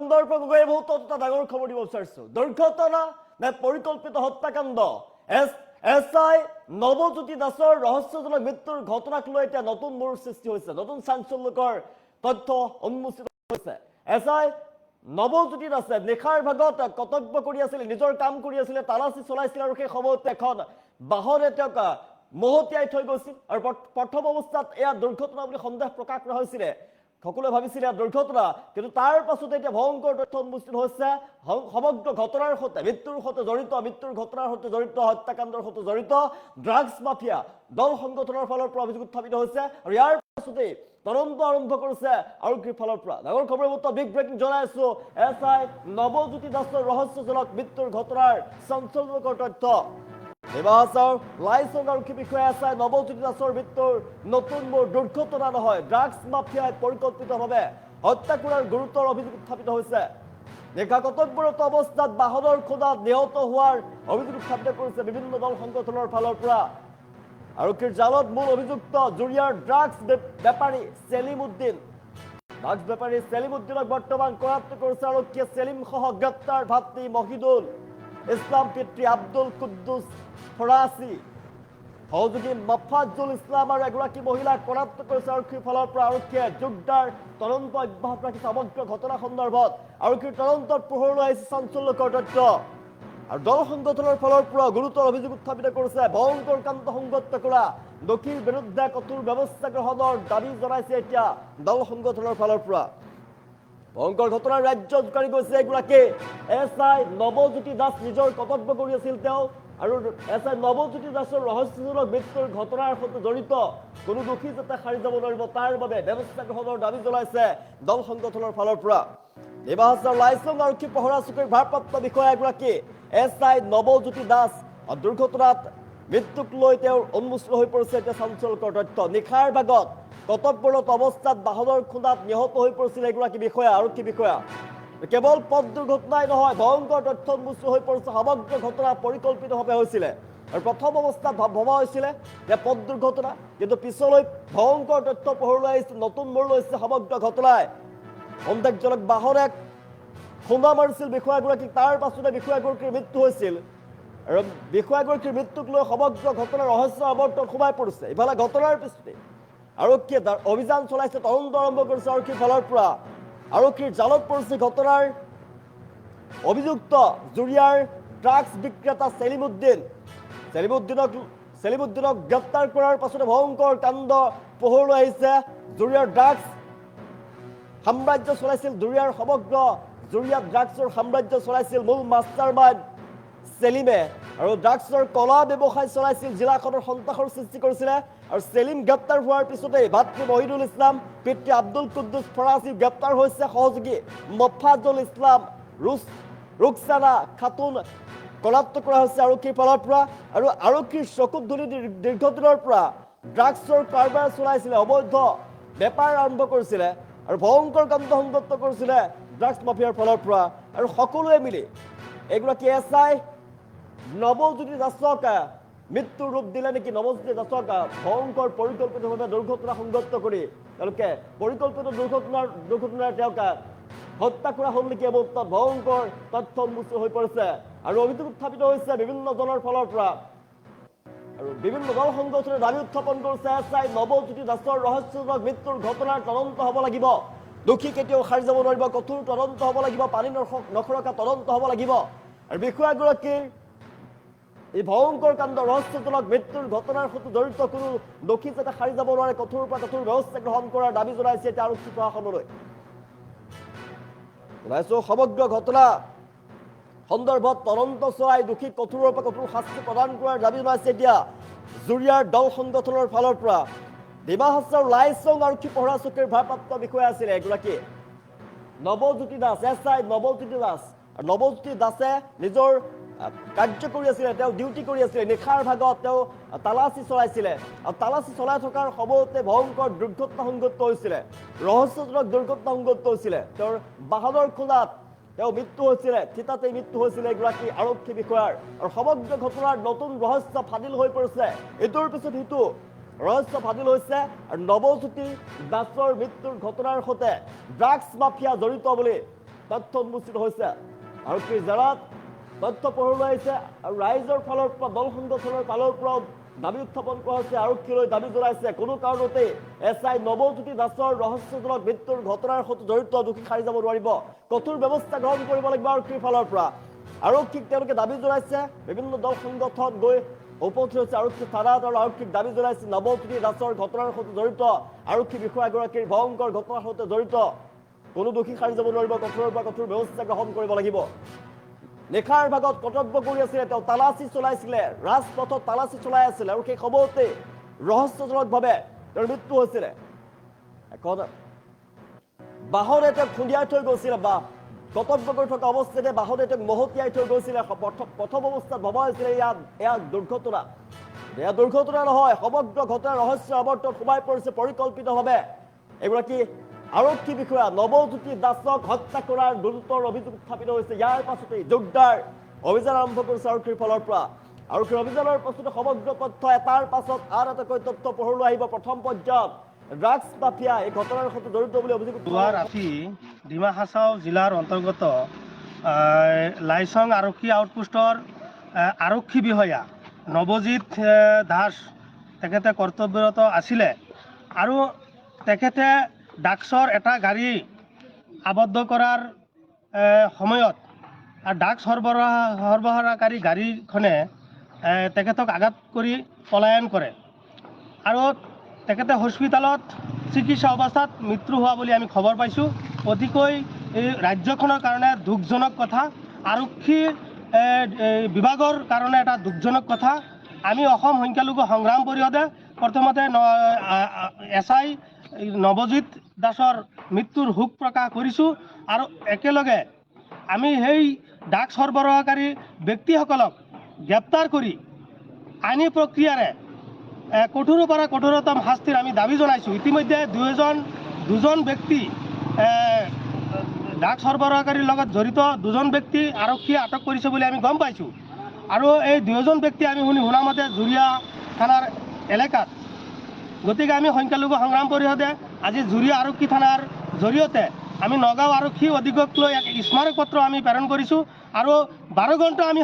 এই মুহূৰ্তে এটা ডাঙৰ খবৰ দিব বিচাৰিছো দুৰ্ঘটনা নে পৰিকল্পিত হত্যাকাণ্ড এছআই নৱজ্যোতি দাসৰ ৰহস্যজনক মৃত্যুৰ ঘটনাক লৈ এতিয়া নতুন মূৰ সৃষ্টি হৈছে নতুন চাঞ্চল্যকৰ তথ্য উন্মোচিত হৈছে এছআই নৱজ্যোতি দাসে নিশাৰ ভাগত কৰ্তব্য কৰি আছিল নিজৰ কাম কৰি আছিল তালাচী চলাইছিল আৰু সেই সময়তে এখন বাহনে তেওঁক মহতিয়াই থৈ গৈছিল আৰু প্ৰথম অৱস্থাত এয়া দুৰ্ঘটনা বুলি সন্দেহ প্ৰকাশ কৰা হৈছিল সকলোৱে ভাবিছিল দুৰ্ঘটনা কিন্তু তাৰ পাছতে এতিয়া ভয়ংকৰ তথ্য উন্মোচিত হৈছে সমগ্ৰ ঘটনাৰ সৈতে মৃত্যুৰ সৈতে জড়িত মৃত্যুৰ ঘটনাৰ সৈতে জড়িত হত্যাকাণ্ডৰ সৈতে জড়িত ড্ৰাগছ মাফিয়া দল সংগঠনৰ ফালৰ পৰা অভিযোগ উত্থাপিত হৈছে আৰু ইয়াৰ পাছতে তদন্ত আৰম্ভ কৰিছে আৰক্ষীৰ ফালৰ পৰা ডাঙৰ খবৰ মতে বিগ ব্ৰেকিং জনাইছো এছআই নৱজ্যোতি দাসৰ ৰহস্যজনক মৃত্যুৰ ঘটনাৰ চাঞ্চল্যকৰ তথ্য নিবাসৰ লাইসং আৰক্ষী বিষয়া এছআই নৱজ্যোতি দাসৰ মৃত্যুৰ নতুন মূৰ দুৰ্ঘটনা নহয় ড্ৰাগছ মাফিয়াই পৰিকল্পিতভাৱে হত্যা কৰাৰ গুৰুতৰ অভিযোগ উত্থাপিত হৈছে নিশা কৰ্তব্যৰত অৱস্থাত বাহনৰ খুন্দাত নিহত হোৱাৰ অভিযোগ উত্থাপিত কৰিছে বিভিন্ন দল সংগঠনৰ ফালৰ পৰা আৰক্ষীৰ জালত মূল অভিযুক্ত জুৰিয়াৰ ড্ৰাগছ বেপাৰী সেলিম উদ্দিন ড্ৰাগছ বেপাৰী সেলিম উদ্দিনক বৰ্তমান কৰায়ত্ব কৰিছে আৰক্ষীয়ে সেলিম সহ গ্ৰেপ্তাৰ ভাতৃ মহিদুল ইছলাম পিতৃ আব্দুল কুদ্দুছ ফৰাচী সহযোগী মফাজুল ইছলাম আৰু এগৰাকী মহিলাক কৰায়ত্ব কৰিছে আৰক্ষীৰ ফালৰ পৰা আৰক্ষীয়ে যোগদাৰ তদন্ত অব্যাহত ৰাখিছে সমগ্ৰ ঘটনা সন্দৰ্ভত আৰক্ষীৰ তদন্তত পোহৰলৈ আহিছে চাঞ্চল্যকৰ তথ্য আৰু দল সংগঠনৰ ফালৰ পৰা গুৰুতৰ অভিযোগ উত্থাপিত কৰিছে ভয়ংকৰ কাণ্ড সংঘটিত কৰা দোষীৰ বিৰুদ্ধে কঠোৰ ব্যৱস্থা গ্ৰহণৰ দাবী জনাইছে এতিয়া দল সংগঠনৰ ফালৰ পৰা ভয়ংকৰ ঘটনাৰ ৰাজ্য জোকাৰি গৈছে এগৰাকী এছআই নৱজ্যোতি দাস নিজৰ কৰ্তব্য কৰি আছিল তেওঁ আৰু এছআই নৱজ্যোতি দাসৰ ৰহস্যজনক মৃত্যুৰ ঘটনাৰ সৈতে জড়িত কোনো দোষী যাতে সাৰি যাব নোৱাৰিব তাৰ বাবে ব্যৱস্থা গ্ৰহণৰ দাবী জনাইছে দল সংগঠনৰ ফালৰ পৰা নিবাসৰ লাইসং আৰক্ষী পহৰা চকীৰ ভাৰপ্ৰাপ্ত বিষয়া এগৰাকী এছআই নৱজ্যোতি দাস দুৰ্ঘটনাত মৃত্যুক লৈ তেওঁৰ উন্মোচিত হৈ পৰিছে এতিয়া চাঞ্চল্যকৰ তথ্য নিশাৰ ভাগত কৰ্তব্যৰত অৱস্থাত বাহনৰ খুন্দাত নিহত হৈ পৰিছিল এগৰাকী বিষয়া আৰক্ষী বিষয়া কেৱল পথ দুৰ্ঘটনাই নহয় ভয়ংকৰ তথ্য উন্মোচিত হৈ পৰিছে সমগ্ৰ ঘটনা পৰিকল্পিতভাৱে হৈছিলে আৰু প্ৰথম অৱস্থাত ভবা হৈছিলে যে পথ দুৰ্ঘটনা কিন্তু পিছলৈ ভয়ংকৰ তথ্য পোহৰলৈ আহিছে নতুন মূৰ লৈছে সমগ্ৰ ঘটনাই সন্দেহজনক বাহনে খুন্দা মাৰিছিল বিষয়াগৰাকীক তাৰ পাছতে বিষয়াগৰাকীৰ মৃত্যু হৈছিল আৰু বিষয়াগৰাকীৰ মৃত্যুক লৈ সমগ্ৰ ঘটনাৰ ৰহস্য আৱৰ্তন সোমাই পৰিছে ইফালে ঘটনাৰ পিছতে আৰক্ষীয়ে অভিযান চলাইছে তদন্ত আৰম্ভ কৰিছে আৰক্ষীৰ ফালৰ পৰা আৰক্ষীৰ জালত পৰিছে ঘটনাৰ অভিযুক্ত জুৰিয়াৰ ড্ৰাগছ বিক্ৰেতা সেলিম উদ্দিনক গ্ৰেপ্তাৰ কৰাৰ পাছতে ভয়ংকৰ কাণ্ড পোহৰলৈ আহিছে জুৰিয়াৰ ড্ৰাগছ সাম্ৰাজ্য চলাইছিল জুৰিয়া ড্ৰাগছৰ সাম্ৰাজ্য চলাইছিল মূল মাষ্টাৰ মাইণ্ড সেলিমে আৰু ড্ৰাগছৰ কলা ব্যৱসায় চলাইছিল জিলাখনৰ সন্ত্ৰাসৰ সৃষ্টি কৰিছিলে আৰু সেলিম গ্ৰেপ্তাৰ হোৱাৰ পিছতে ভাতৃ মহিদুল ইছলাম পিতৃ আব্দুল কুদ্দুছ ফৰাচী গ্ৰেপ্তাৰ হৈছে সহযোগী মফাজুল ইছলাম ৰুকসানা খাতুন কৰায়ত্ব কৰা হৈছে আৰক্ষীৰ ফালৰ পৰা আৰু আৰক্ষীৰ চকুত ধৰি দীৰ্ঘদিনৰ পৰা ড্ৰাগছৰ কাৰবাৰ চলাইছিলে অবৈধ বেপাৰ আৰম্ভ কৰিছিলে আৰু ভয়ংকৰ কাণ্ড সংঘটিত কৰিছিলে ড্ৰাগছ মাফিয়াৰ ফালৰ পৰা আৰু সকলোৱে মিলি এগৰাকী এছআই নৱজ্যোতি দাসক মৃত্যুৰ ৰূপ দিলে নেকি নৱজ্যোতি দাসক ভয়ংকৰ পৰিকল্পিতভাৱে দুৰ্ঘটনা সংঘটিত কৰি তেওঁলোকে পৰিকল্পিত দুৰ্ঘটনাৰ তেওঁক হত্যা কৰা হ'ল নেকি অৱস্থাত ভয়ংকৰ তথ্য উন্মোচিত হৈ পৰিছে আৰু অভিযোগ উত্থাপিত হৈছে বিভিন্ন জনৰ ফালৰ পৰা আৰু বিভিন্ন দল সংগঠনে দাবী উত্থাপন কৰিছে এছআই নৱজ্যোতি দাসৰ ৰহস্যজনক মৃত্যুৰ ঘটনাৰ তদন্ত হ'ব লাগিব দোষী কেতিয়াও সাৰি যাব নোৱাৰিব কঠোৰ তদন্ত হ'ব লাগিব পানী নখৰকা তদন্ত হ'ব লাগিব আৰু বিষয়াগৰাকীৰ এই ভয়ংকৰ কাণ্ড ৰহস্যজনক মৃত্যুৰ ঘটনাৰ সৈতে জড়িত কোনো দোষী যাতে সাৰি যাব নোৱাৰে কঠোৰ পৰা কঠোৰ ব্যৱস্থা গ্ৰহণ কৰাৰ দাবী জনাইছে এতিয়া আৰক্ষী প্ৰশাসনলৈ সমগ্ৰ ঘটনা সন্দৰ্ভত তদন্ত চলাই দোষী কঠোৰৰ পৰা কঠোৰ শাস্তি প্ৰদান কৰাৰ দাবী জনাইছে এতিয়া জুৰিয়াৰ দল সংগঠনৰ ফালৰ পৰা ডিমাহাছাওৰ লাইসং আৰক্ষী পহৰা চকীৰ ভাৰপ্ৰাপ্ত বিষয়া আছিলে এগৰাকী নৱজ্যোতি দাস এছআই নৱজ্যোতি দাসে নিজৰ কাৰ্য কৰি আছিলে তেওঁ ডিউটি কৰি আছিলে নিশাৰ ভাগত তেওঁ তালাচী চলাইছিলে আৰু তালাচী চলাই থকাৰ সময়তে ভয়ংকৰ দুৰ্ঘটনা সংঘটিত হৈছিলে ৰহস্যজনক দুৰ্ঘটনা সংঘটিত হৈছিলে তেওঁৰ বাহনৰ খুন্দাত তেওঁ মৃত্যু হৈছিলে থিতাতেই মৃত্যু হৈছিলে এগৰাকী আৰক্ষী বিষয়াৰ আৰু সমগ্ৰ ঘটনাৰ নতুন ৰহস্য ফাদিল হৈ পৰিছে ইটোৰ পিছত সিটো ৰহস্য ফাদিল হৈছে আৰু নৱজ্যোতি দাসৰ মৃত্যুৰ ঘটনাৰ সৈতে ড্ৰাগছ মাফিয়া জড়িত বুলি তথ্য উন্মোচিত হৈছে আৰক্ষীৰ জেৰাত তথ্য পোহৰলৈ আহিছে আৰু ৰাইজৰ ফালৰ পৰা দল সংগঠনৰ ফালৰ পৰাও দাবী উত্থাপন কৰা হৈছে আৰক্ষীলৈ দাবী জনাইছে কোনো কাৰণতে SI নৱজ্যোতি দাসৰ ৰহস্যজনক মৃত্যুৰ ঘটনাৰ সৈতে জড়িত দোষী সাৰি যাব নোৱাৰিব কঠোৰ ব্যৱস্থা গ্ৰহণ কৰিব লাগিব আৰক্ষীৰ ফালৰ পৰা আৰক্ষীক তেওঁলোকে দাবী জনাইছে বিভিন্ন দল সংগঠন গৈ উপস্থিত হৈছে আৰক্ষী থানাত আৰু আৰক্ষীক দাবী জনাইছে নৱজ্যোতি দাসৰ ঘটনাৰ সৈতে জড়িত আৰক্ষী বিষয়াগৰাকীৰ ভয়ংকৰ ঘটনাৰ সৈতে জড়িত কোনো দোষী সাৰি যাব নোৱাৰিব কঠোৰৰ পৰা কঠোৰ ব্যৱস্থা গ্ৰহণ কৰিব লাগিব নিশাৰ ভাগত কৰ্তব্য কৰি আছিলে তেওঁ তালাচী চলাইছিলে ৰাজপথত তালাচী চলাই আছিলে আৰু সেই সময়তে ৰহস্যজনকভাৱে তেওঁৰ মৃত্যু হৈছিলে বাহনে তেওঁক খুন্দিয়াই থৈ গৈছিলে বা কৰ্তব্য কৰি থকা অৱস্থাতে বাহনে তেওঁক মহতিয়াই থৈ গৈছিলে প্ৰথম অৱস্থাত ভবা হৈছিলে এয়া দুৰ্ঘটনা এয়া দুৰ্ঘটনা নহয় সমগ্ৰ ঘটনাৰ ৰহস্য আৱৰ্তত সোমাই পৰিছে পৰিকল্পিতভাৱে এগৰাকী আৰক্ষী বিষয়া নৱজ্যোতি দাসক হত্যা কৰাৰ গুৰুতৰ অভিযোগ উত্থাপিত হৈছে ইয়াৰ পাছতেই জোৰদাৰ অভিযান আৰম্ভ কৰিছে আৰক্ষীৰ ফালৰ পৰা আৰক্ষীৰ অভিযানৰ পাছতে সমগ্ৰ তথ্য এটাৰ পাছত আন এটাকৈ তথ্য পোহৰলৈ আহিব প্ৰথম পৰ্যায়ত ড্ৰাগছ মাফিয়া এই ঘটনাৰ সৈতে জড়িত বুলি অভিযোগ ৰাতি ডিমা হাছাও জিলাৰ অন্তৰ্গত লাইচং আৰক্ষী আউটপোষ্টৰ আৰক্ষী বিষয়া নৱজিৎ দাস তেখেতে কৰ্তব্যৰত আছিলে আৰু তেখেতে ড্ৰাগছৰ এটা গাড়ী আবদ্ধ কৰাৰ সময়ত ড্ৰাগছ সৰবৰাহকাৰী গাড়ীখনে তেখেতক আঘাত কৰি পলায়ন কৰে আৰু তেখেতে হস্পিটেলত চিকিৎসা অৱস্থাত মৃত্যু হোৱা বুলি আমি খবৰ পাইছোঁ অতিকৈ এই ৰাজ্যখনৰ কাৰণে দুখজনক কথা আৰক্ষী বিভাগৰ কাৰণে এটা দুখজনক কথা আমি অসম সংখ্যালঘু সংগ্ৰাম পৰিষদে প্ৰথমতে SI নৱজিৎ দাসৰ মৃত্যুৰ শোক প্ৰকাশ কৰিছোঁ আৰু একেলগে আমি সেই ড্ৰাগছ সৰবৰাহকাৰী ব্যক্তিসকলক গ্ৰেপ্তাৰ কৰি আইনী প্ৰক্ৰিয়াৰে কঠোৰৰ পৰা কঠোৰতম শাস্তিৰ আমি দাবী জনাইছোঁ ইতিমধ্যে দুজন ব্যক্তি ড্ৰাগছ সৰবৰাহকাৰীৰ লগত জড়িত দুজন ব্যক্তি আৰক্ষীয়ে আটক কৰিছে বুলি আমি গম পাইছোঁ আৰু এই দুজন ব্যক্তি আমি শুনা মতে জুৰিয়া থানাৰ এলেকাত গতিকে আমি সংখ্যালঘু সংগ্ৰাম পৰিষদে আজি জুৰিয়া আৰক্ষী থানাৰ জৰিয়তে আমি নগাঁও আৰক্ষী অধীক্ষক লৈ এক স্মাৰক পত্ৰ আমি প্ৰেৰণ কৰিছোঁ আৰু 12 ঘণ্টা আমি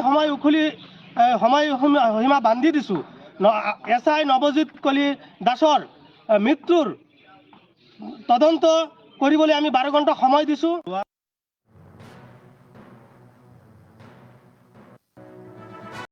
সময়সীমা বান্ধি দিছোঁ SI নৱজিৎ কলি দাসৰ মৃত্যুৰ তদন্ত কৰিবলৈ আমি 12 ঘণ্টা সময় দিছোঁ।